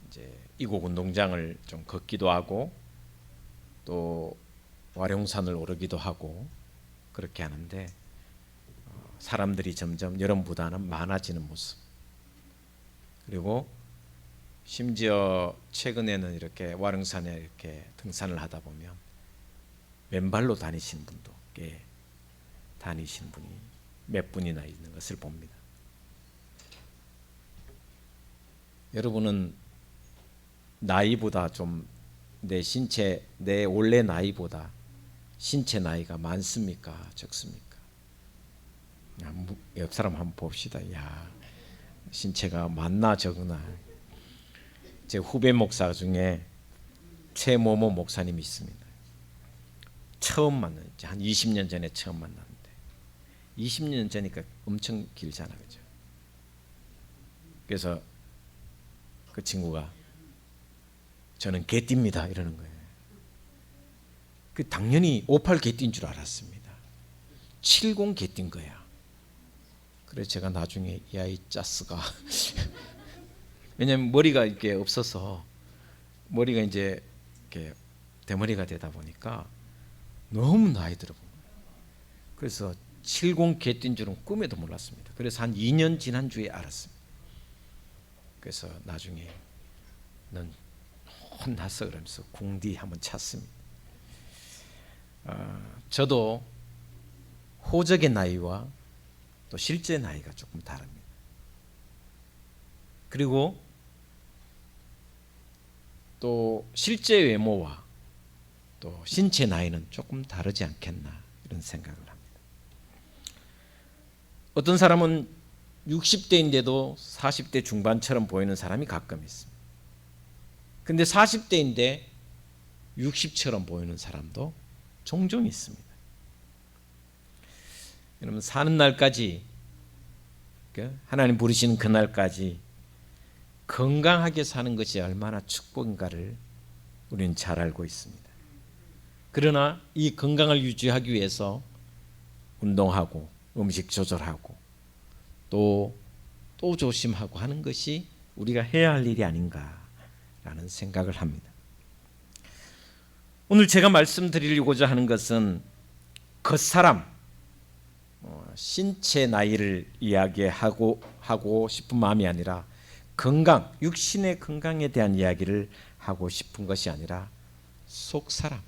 이제 이곡 운동장을 좀 걷기도 하고 또 와룡산을 오르기도 하고 그렇게 하는데 사람들이 점점 여름보다는 많아지는 모습, 그리고 심지어 최근에는 이렇게 와룡산에 이렇게 등산을 하다 보면 맨발로 다니시는 분도 꽤 다니시는 분이 몇 분이나 있는 것을 봅니다. 여러분은 나이보다 좀 내 원래 나이보다 신체 나이가 많습니까? 적습니까? 옆 사람 한번 봅시다. 야, 신체가 많나 적으나. 제 후배 목사 중에 최모모 목사님이 있습니다. 처음 만났죠. 한 20년 전에 처음 만났는데 20년 전이니까 엄청 길잖아, 그죠? 그래서 그 친구가 저는 개띠입니다 이러는 거예요. 그 당연히 58 개띠인 줄 알았습니다. 70 개띠인 거야. 그래서 제가 나중에 야이 짜스가 왜냐면 머리가 이렇게 없어서 머리가 이제 이렇게 대머리가 되다 보니까 너무 나이 들어 보여요. 그래서 70 개띠인 줄은 꿈에도 몰랐습니다. 그래서 한 2년 지난 주에 알았습니다. 그래서 나중에 넌 혼났어 그러면서 궁디 한번 찼습니다. 저도 호적의 나이와 또 실제 나이가 조금 다릅니다. 그리고 또 실제 외모와 또 신체 나이는 조금 다르지 않겠나 이런 생각을 합니다. 어떤 사람은 60대인데도 40대 중반처럼 보이는 사람이 가끔 있습니다. 근데 40대인데 60처럼 보이는 사람도 종종 있습니다. 여러분, 사는 날까지, 하나님 부르시는 그날까지 건강하게 사는 것이 얼마나 축복인가를 우리는 잘 알고 있습니다. 그러나 이 건강을 유지하기 위해서 운동하고 음식 조절하고 또 조심하고 하는 것이 우리가 해야 할 일이 아닌가라는 생각을 합니다. 오늘 제가 말씀드리고자 하는 것은 겉사람, 신체 나이를 이야기하고 싶은 마음이 아니라 건강, 육신의 건강에 대한 이야기를 하고 싶은 것이 아니라 속사람,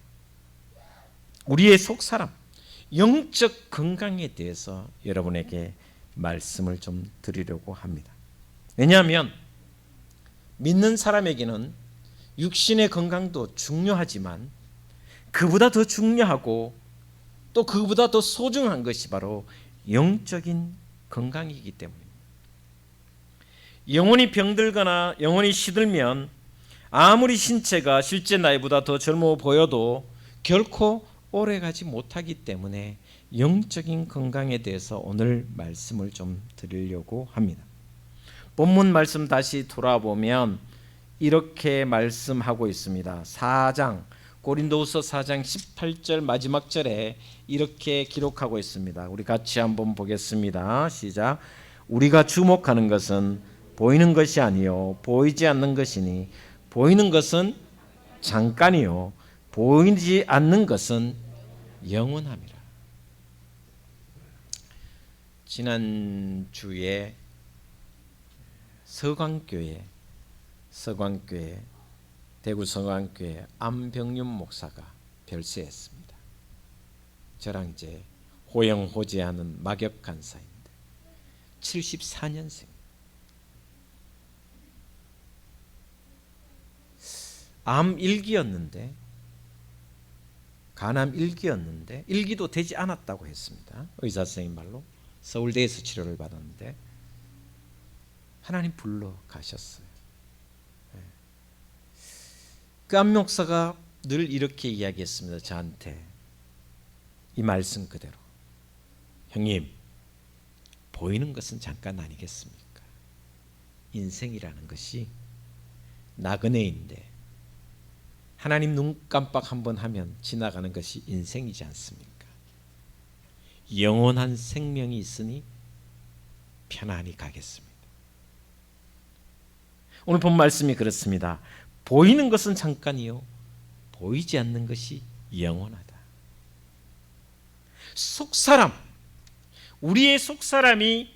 우리의 속사람, 영적 건강에 대해서 여러분에게 말씀을 좀 드리려고 합니다. 왜냐하면 믿는 사람에게는 육신의 건강도 중요하지만 그보다 더 중요하고 또 그보다 더 소중한 것이 바로 영적인 건강이기 때문입니다. 영혼이 병들거나 영혼이 시들면 아무리 신체가 실제 나이보다 더 젊어 보여도 결코 오래가지 못하기 때문에 영적인 건강에 대해서 오늘 말씀을 좀 드리려고 합니다. 본문 말씀 다시 돌아보면 이렇게 말씀하고 있습니다. 고린도후서 4장 18절 마지막 절에 이렇게 기록하고 있습니다. 우리 같이 한번 보겠습니다. 시작. 우리가 주목하는 것은 보이는 것이 아니요 보이지 않는 것이니 보이는 것은 잠깐이요 보이지 않는 것은 영원함이라. 지난주에 서광교회 대구 서광교회 안병윤 목사가 별세했습니다. 저랑 이제 호영호재하는 막역 간사인데 74년생. 암 1기였는데 간암 1기였는데 1기도 되지 않았다고 했습니다. 의사 선생님 말로 서울대에서 치료를 받았는데 하나님 불러 가셨어요. 그 안 목사가 늘 이렇게 이야기했습니다. 저한테 이 말씀 그대로. 형님, 보이는 것은 잠깐 아니겠습니까? 인생이라는 것이 나그네인데 하나님 눈 깜빡 한번 하면 지나가는 것이 인생이지 않습니까? 영원한 생명이 있으니 편안히 가겠습니다. 오늘 본 말씀이 그렇습니다. 보이는 것은 잠깐이요, 보이지 않는 것이 영원하다. 속사람, 우리의 속사람이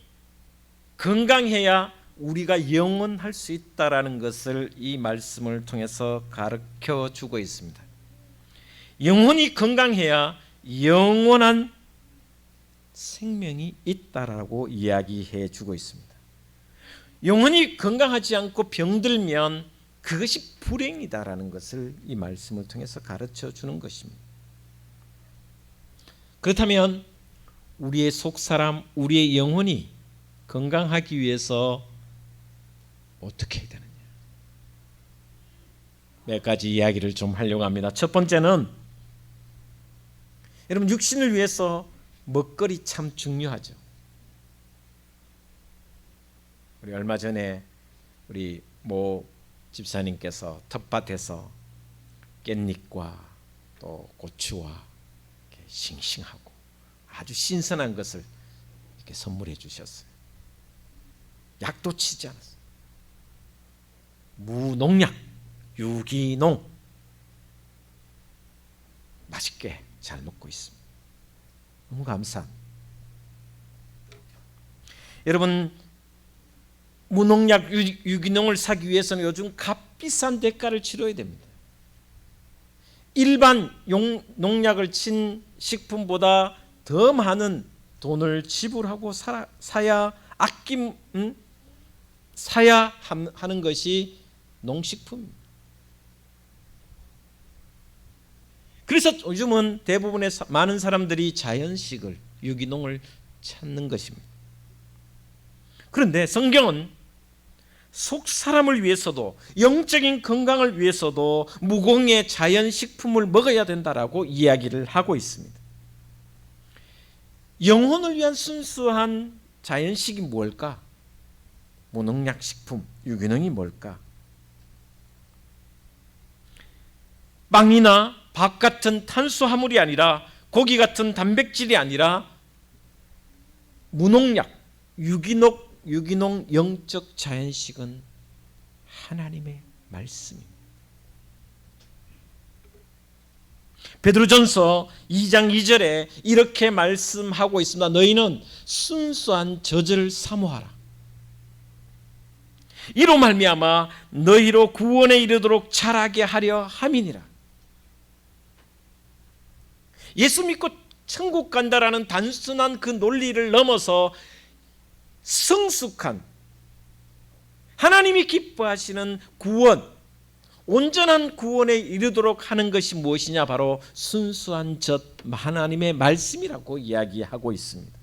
건강해야 우리가 영원할 수 있다라는 것을 이 말씀을 통해서 가르쳐 주고 있습니다. 영혼이 건강해야 영원한 생명이 있다라고 이야기해 주고 있습니다. 영혼이 건강하지 않고 병들면 그것이 불행이다라는 것을 이 말씀을 통해서 가르쳐 주는 것입니다. 그렇다면 우리의 속사람, 우리의 영혼이 건강하기 위해서 어떻게 해야 되느냐? 몇 가지 이야기를 좀 하려고 합니다. 첫 번째는, 여러분, 육신을 위해서 먹거리 참 중요하죠. 우리 얼마 전에 우리 모 집사님께서 텃밭에서 깻잎과 또 고추와 이렇게 싱싱하고 아주 신선한 것을 이렇게 선물해 주셨어요. 약도 치지 않았어요. 무농약, 유기농, 맛있게 잘 먹고 있습니다. 너무 감사합니다. 여러분, 무농약 유기농을 사기 위해서는 요즘 값비싼 대가를 치러야 됩니다. 일반 농약을 친 식품보다 더 많은 돈을 지불하고 사야 하는 것이 농식품입니다. 그래서 요즘은 대부분의 많은 사람들이 자연식을, 유기농을 찾는 것입니다. 그런데 성경은 속 사람을 위해서도, 영적인 건강을 위해서도 무공의 자연식품을 먹어야 된다라고 이야기를 하고 있습니다. 영혼을 위한 순수한 자연식이 뭘까? 무농약 식품, 유기농이 뭘까? 빵이나 밥 같은 탄수화물이 아니라, 고기 같은 단백질이 아니라 무농약, 유기농 영적 자연식은 하나님의 말씀입니다. 베드로전서 2장 2절에 이렇게 말씀하고 있습니다. 너희는 순수한 젖을 사모하라. 이로 말미암아 너희로 구원에 이르도록 자라게 하려 함이니라. 예수 믿고 천국 간다라는 단순한 그 논리를 넘어서 성숙한, 하나님이 기뻐하시는 구원, 온전한 구원에 이르도록 하는 것이 무엇이냐? 바로 순수한 젖, 하나님의 말씀이라고 이야기하고 있습니다.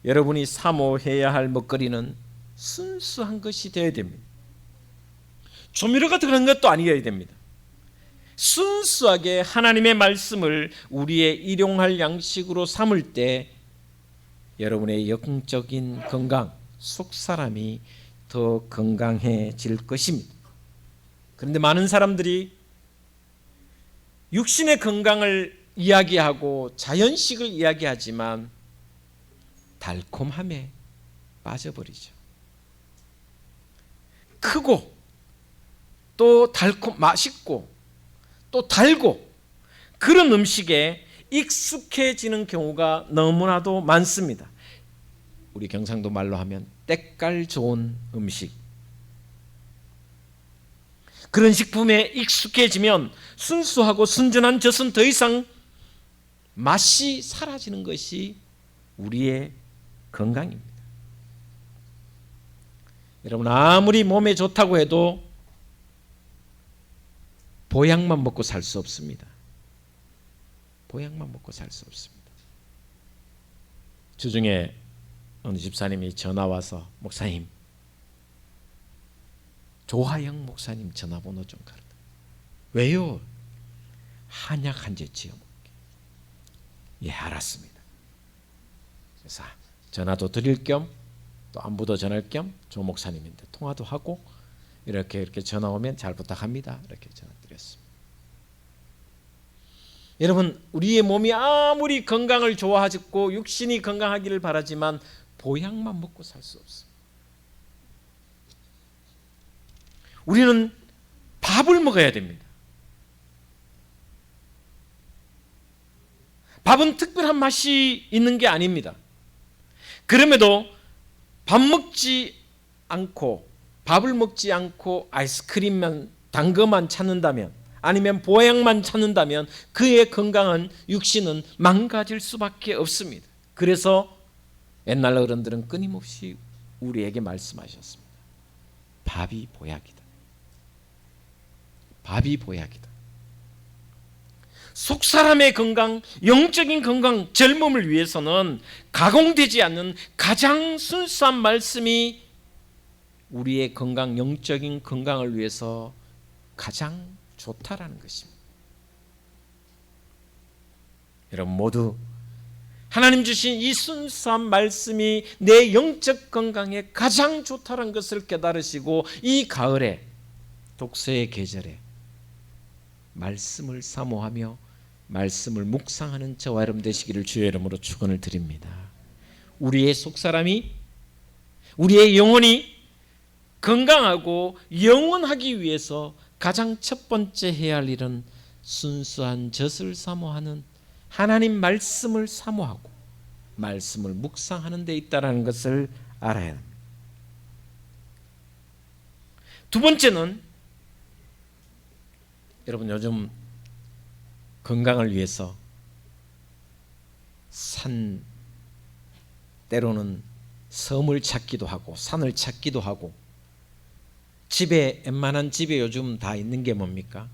여러분이 사모해야 할 먹거리는 순수한 것이 되어야 됩니다. 조미료가 들어간 것도 아니어야 됩니다. 순수하게 하나님의 말씀을 우리의 일용할 양식으로 삼을 때 여러분의 영적인 건강, 속사람이 더 건강해질 것입니다. 그런데 많은 사람들이 육신의 건강을 이야기하고 자연식을 이야기하지만 달콤함에 빠져버리죠. 크고 또 맛있고 또 달고 그런 음식에 익숙해지는 경우가 너무나도 많습니다. 우리 경상도 말로 하면 때깔 좋은 음식, 그런 식품에 익숙해지면 순수하고 순전한 젖은 더 이상 맛이 사라지는 것이 우리의 건강입니다. 여러분, 아무리 몸에 좋다고 해도 보약만 먹고 살 수 없습니다. 보약만 먹고 살 수 없습니다. 주중에 어느 집사님이 전화 와서, 목사님, 조하영 목사님 전화번호 좀 가르쳐. 왜요? 한약 한 제 지어먹게. 예, 알았습니다. 그래서 전화도 드릴 겸 또 안부도 전할 겸 조 목사님인데 통화도 하고 이렇게 전화 오면 잘 부탁합니다. 이렇게 전화 드렸습니다. 여러분, 우리의 몸이 아무리 건강을 좋아하고 육신이 건강하기를 바라지만 보약만 먹고 살 수 없습니다. 우리는 밥을 먹어야 됩니다. 밥은 특별한 맛이 있는 게 아닙니다. 그럼에도 밥을 먹지 않고 아이스크림만, 단 것만 찾는다면, 아니면 보양만 찾는다면 그의 건강은, 육신은 망가질 수밖에 없습니다. 그래서 옛날 어른들은 끊임없이 우리에게 말씀하셨습니다. 밥이 보약이다. 밥이 보약이다. 속사람의 건강, 영적인 건강, 젊음을 위해서는 가공되지 않는 가장 순수한 말씀이 우리의 건강, 영적인 건강을 위해서 가장 좋다라는 것입니다. 여러분 모두 하나님 주신 이 순수한 말씀이 내 영적 건강에 가장 좋다는 것을 깨달으시고, 이 가을에, 독서의 계절에 말씀을 사모하며 말씀을 묵상하는 저와 여러분 되시기를 주의 이름으로 축원을 드립니다. 우리의 속사람이, 우리의 영혼이 건강하고 영원하기 위해서 가장 첫 번째 해야 할 일은 순수한 젖을 사모하는 하나님 말씀을 사모하고 말씀을 묵상하는 데 있다는 것을 알아야 합니다. 두 번째는, 여러분 요즘 건강을 위해서 때로는 섬을 찾기도 하고 산을 찾기도 하고, 집에, 웬만한 집에 요즘 다 있는 게 뭡니까?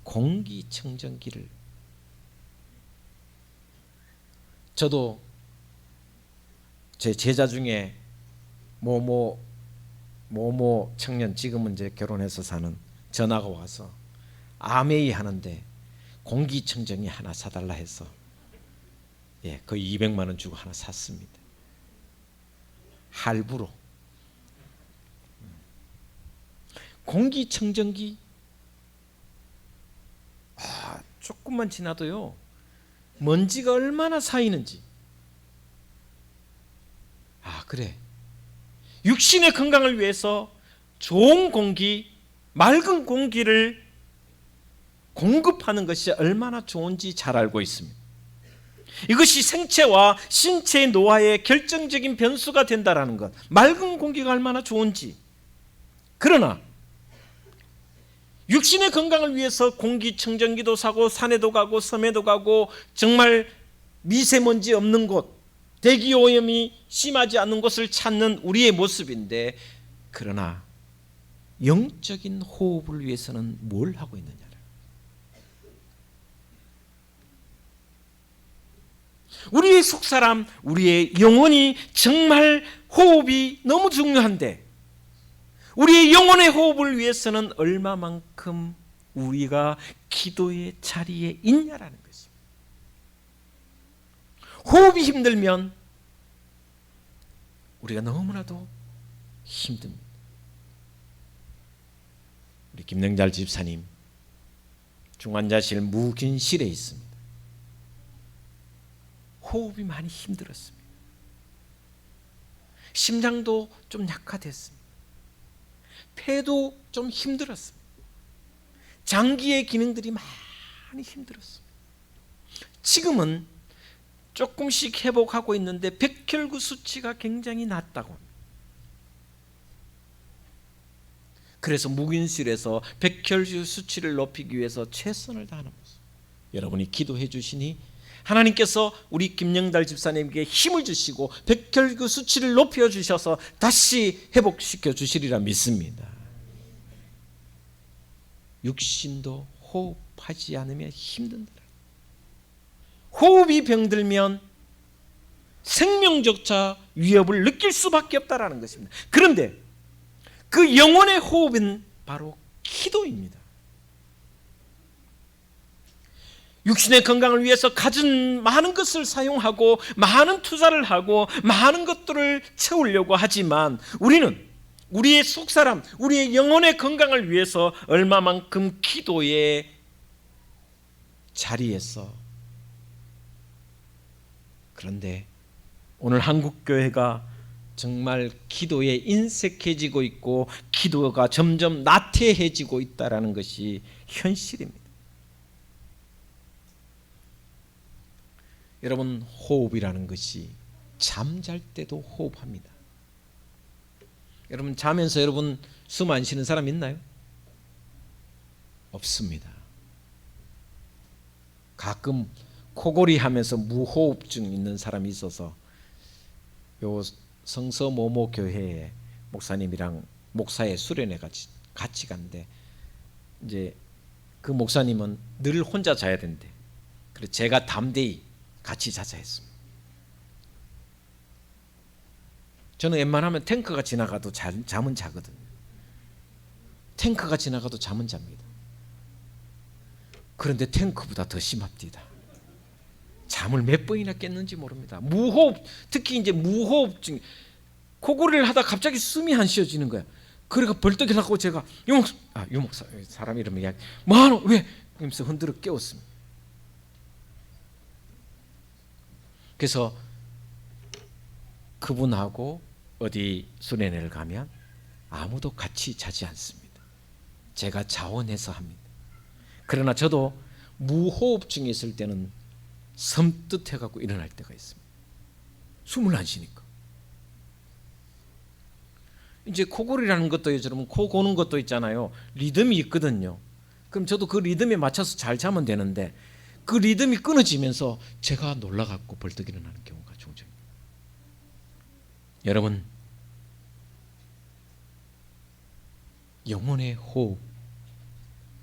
공기청정기를. 저도 제 제자 중에 모모 청년, 지금은 이제 결혼해서 사는, 전화가 와서 아메이 하는데 공기청정기 하나 사달라 해서 거의 200만 원 주고 하나 샀습니다. 할부로. 공기청정기 조금만 지나도요 먼지가 얼마나 쌓이는지. 그래, 육신의 건강을 위해서 좋은 공기, 맑은 공기를 공급하는 것이 얼마나 좋은지 잘 알고 있습니다. 이것이 생체와 신체의 노화의 결정적인 변수가 된다는 것, 맑은 공기가 얼마나 좋은지. 그러나 육신의 건강을 위해서 공기청정기도 사고 산에도 가고 섬에도 가고 정말 미세먼지 없는 곳, 대기오염이 심하지 않는 곳을 찾는 우리의 모습인데, 그러나 영적인 호흡을 위해서는 뭘 하고 있느냐? 우리의 속사람, 우리의 영혼이 정말 호흡이 너무 중요한데, 우리의 영혼의 호흡을 위해서는 얼마만큼 우리가 기도의 자리에 있냐라는 것입니다. 호흡이 힘들면 우리가 너무나도 힘듭니다. 우리 김영잘 집사님 중환자실 무균실에 있습니다. 호흡이 많이 힘들었습니다. 심장도 좀 약화됐습니다. 폐도 좀 힘들었습니다. 장기의 기능들이 많이 힘들었습니다. 지금은 조금씩 회복하고 있는데 백혈구 수치가 굉장히 낮다고 합니다. 그래서 무균실에서 백혈구 수치를 높이기 위해서 최선을 다하는 모습. 여러분이 기도해 주시니 하나님께서 우리 김영달 집사님에게 힘을 주시고 백혈구 수치를 높여 주셔서 다시 회복시켜 주시리라 믿습니다. 육신도 호흡하지 않으면 힘든다. 호흡이 병들면 생명조차 위협을 느낄 수밖에 없다라는 것입니다. 그런데 그 영혼의 호흡은 바로 기도입니다. 육신의 건강을 위해서 가진 많은 것을 사용하고 많은 투자를 하고 많은 것들을 채우려고 하지만, 우리는 우리의 속사람, 우리의 영혼의 건강을 위해서 얼마만큼 기도의 자리에서. 그런데 오늘 한국교회가 정말 기도에 인색해지고 있고 기도가 점점 나태해지고 있다는 것이 현실입니다. 여러분, 호흡이라는 것이 잠잘 때도 호흡합니다. 여러분, 자면서 여러분 숨 안 쉬는 사람 있나요? 없습니다. 가끔 코골이 하면서 무호흡증 있는 사람이 있어서 요 성서 모모 교회에 목사님이랑 목사의 수련회 같이 간대. 이제 그 목사님은 늘 혼자 자야 된대. 그래서 제가 담대히 같이 자자 했습니다. 저는 웬만하면 탱크가 지나가도 잠은 자거든요. 탱크가 지나가도 잠은 잡니다. 그런데 탱크보다 더 심합니다. 잠을 몇 번이나 깼는지 모릅니다. 무호흡, 특히 이제 무호흡증, 코골이를 하다 갑자기 숨이 안 쉬어지는 거야. 그래가 벌떡 일어나고 제가 유목사 사람 이름을 이야기, 뭐하노 왜? 이러면서 흔들어 깨웠습니다. 그래서 그분하고 어디 수련회를 가면 아무도 같이 자지 않습니다. 제가 자원해서 합니다. 그러나 저도 무호흡증이 있을 때는 섬뜩해갖고 일어날 때가 있습니다. 숨을 안 쉬니까. 이제 코골이라는 것도 여러분 코 고는 것도 있잖아요. 리듬이 있거든요. 그럼 저도 그 리듬에 맞춰서 잘 자면 되는데 그 리듬이 끊어지면서 제가 놀라갖고 벌떡 일어나는 경우가 종종 있습니다. 여러분, 영혼의 호흡,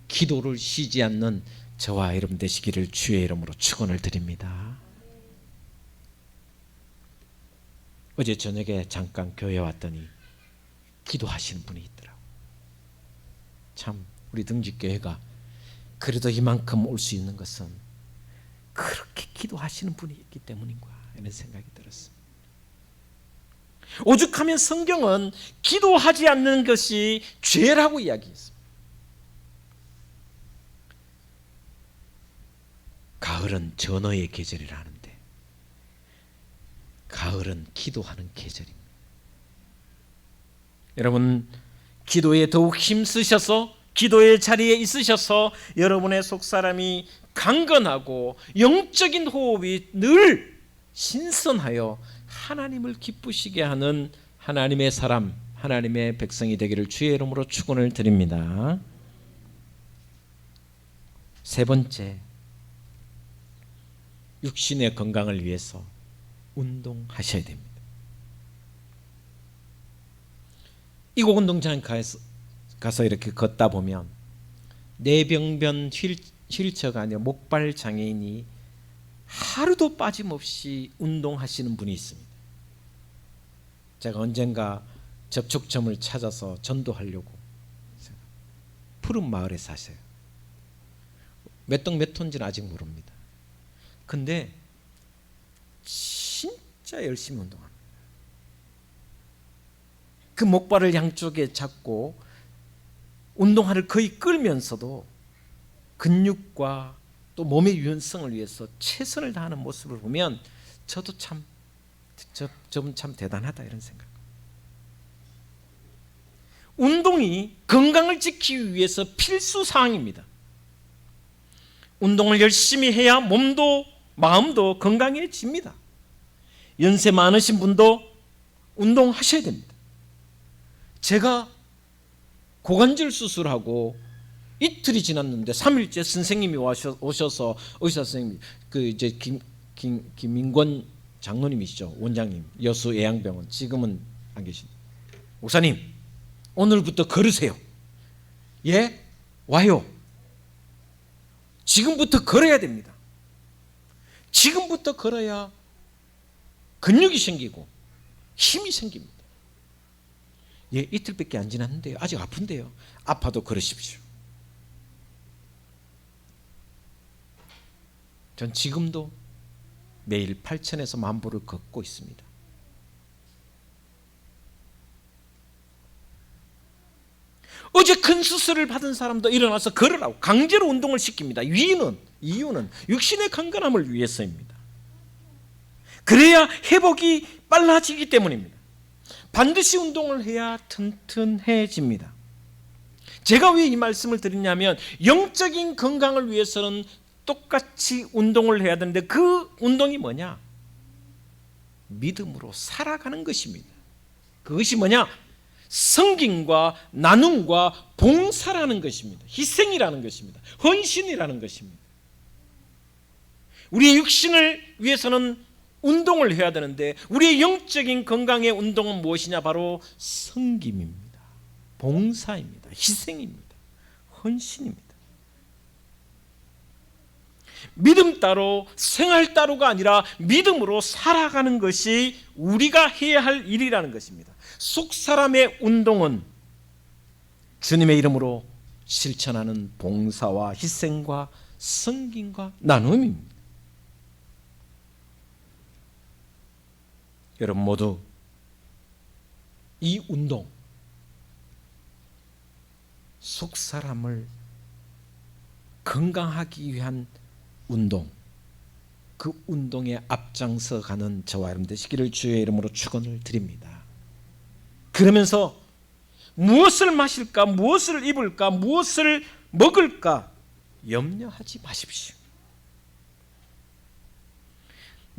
기도를 쉬지 않는 저와 여러분 되시기를 주의 이름으로 축원을 드립니다. 어제 저녁에 잠깐 교회 왔더니 기도하시는 분이 있더라고요. 참 우리 등직교회가 그래도 이만큼 올 수 있는 것은 그렇게 기도하시는 분이 있기 때문인가 이런 생각이 들었습니다. 오죽하면 성경은 기도하지 않는 것이 죄라고 이야기했습니다. 가을은 전어의 계절이라 하는데 가을은 기도하는 계절입니다. 여러분, 기도에 더욱 힘쓰셔서 기도의 자리에 있으셔서 여러분의 속사람이 강건하고 영적인 호흡이 늘 신선하여 하나님을 기쁘시게 하는 하나님의 사람, 하나님의 백성이 되기를 주의 이름으로 축원을 드립니다. 세 번째, 육신의 건강을 위해서 운동하셔야 됩니다. 이곡 운동장에 가서 이렇게 걷다 보면 뇌병변 휠체어가 아니라 목발 장애인이 하루도 빠짐없이 운동하시는 분이 있습니다. 제가 언젠가 접촉점을 찾아서 전도하려고. 푸른 마을에 사세요. 몇 동 몇 톤지는 아직 모릅니다. 근데 진짜 열심히 운동합니다. 그 목발을 양쪽에 잡고 운동화를 거의 끌면서도 근육과 또 몸의 유연성을 위해서 최선을 다하는 모습을 보면 저도 참 저분 참 대단하다 이런 생각. 운동이 건강을 지키기 위해서 필수 사항입니다. 운동을 열심히 해야 몸도 마음도 건강해집니다. 연세 많으신 분도 운동하셔야 됩니다. 제가 고관절 수술하고 이틀이 지났는데 3일째 선생님이 오셔서 의사 선생님 이제 김민권 장로님이시죠, 원장님, 여수 예양병원 지금은 안 계십니다. 목사님, 오늘부터 걸으세요. 예? 와요. 지금부터 걸어야 됩니다. 지금부터 걸어야 근육이 생기고 힘이 생깁니다. 예, 이틀밖에 안 지났는데요. 아직 아픈데요. 아파도 걸으십시오. 전 지금도 매일 8,000에서 10,000보를 걷고 있습니다. 어제 큰 수술을 받은 사람도 일어나서 걸으라고 강제로 운동을 시킵니다. 이유는 육신의 건강함을 위해서입니다. 그래야 회복이 빨라지기 때문입니다. 반드시 운동을 해야 튼튼해집니다. 제가 왜 이 말씀을 드리냐면 영적인 건강을 위해서는 똑같이 운동을 해야 되는데 그 운동이 뭐냐? 믿음으로 살아가는 것입니다. 그것이 뭐냐? 섬김과 나눔과 봉사라는 것입니다. 희생이라는 것입니다. 헌신이라는 것입니다. 우리의 육신을 위해서는 운동을 해야 되는데 우리의 영적인 건강의 운동은 무엇이냐? 바로 섬김입니다. 봉사입니다. 희생입니다. 헌신입니다. 믿음 따로 생활 따로가 아니라 믿음으로 살아가는 것이 우리가 해야 할 일이라는 것입니다. 속사람의 운동은 주님의 이름으로 실천하는 봉사와 희생과 섬김과 나눔입니다. 여러분 모두 이 운동, 속사람을 건강하기 위한 운동, 그 운동에 앞장서 가는 저와 여러분 되시기를 주의 이름으로 축원을 드립니다. 그러면서 무엇을 마실까, 무엇을 입을까, 무엇을 먹을까 염려하지 마십시오.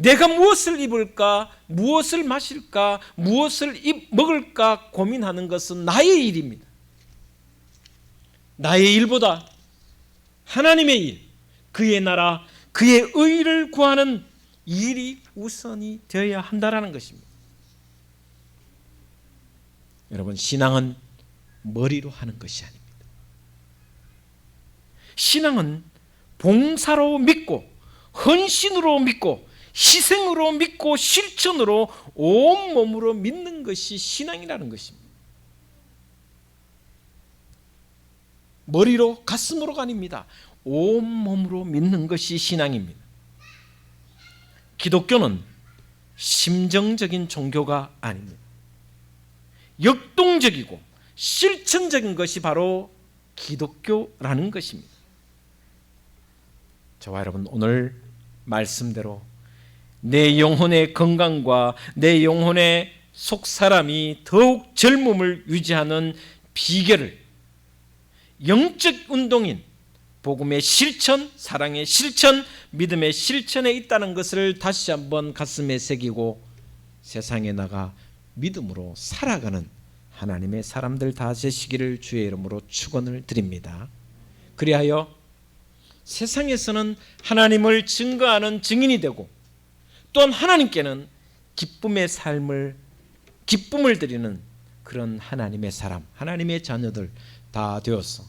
내가 무엇을 입을까, 무엇을 마실까, 무엇을 먹을까 고민하는 것은 나의 일입니다. 나의 일보다 하나님의 일, 그의 나라, 그의 의를 구하는 일이 우선이 되어야 한다는 것입니다. 여러분, 신앙은 머리로 하는 것이 아닙니다. 신앙은 봉사로 믿고 헌신으로 믿고 희생으로 믿고 실천으로 온몸으로 믿는 것이 신앙이라는 것입니다. 머리로 가슴으로가 아닙니다. 온몸으로 믿는 것이 신앙입니다. 기독교는 심정적인 종교가 아닙니다. 역동적이고 실천적인 것이 바로 기독교라는 것입니다. 저와 여러분 오늘 말씀대로 내 영혼의 건강과 내 영혼의 속사람이 더욱 젊음을 유지하는 비결을 영적 운동인 복음의 실천, 사랑의 실천, 믿음의 실천에 있다는 것을 다시 한번 가슴에 새기고 세상에 나가 믿음으로 살아가는 하나님의 사람들 다 되시기를 주의 이름으로 축원을 드립니다. 그리하여 세상에서는 하나님을 증거하는 증인이 되고 또한 하나님께는 기쁨의 삶을 기쁨을 드리는 그런 하나님의 사람, 하나님의 자녀들 다 되어서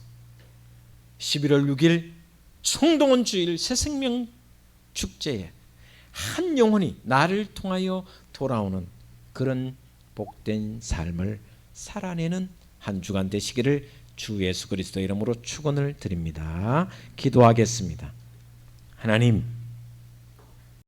11월 6일 총동원 주일 새생명 축제에 한 영혼이 나를 통하여 돌아오는 그런 복된 삶을 살아내는 한 주간 되시기를 주 예수 그리스도 이름으로 축원을 드립니다. 기도하겠습니다. 하나님,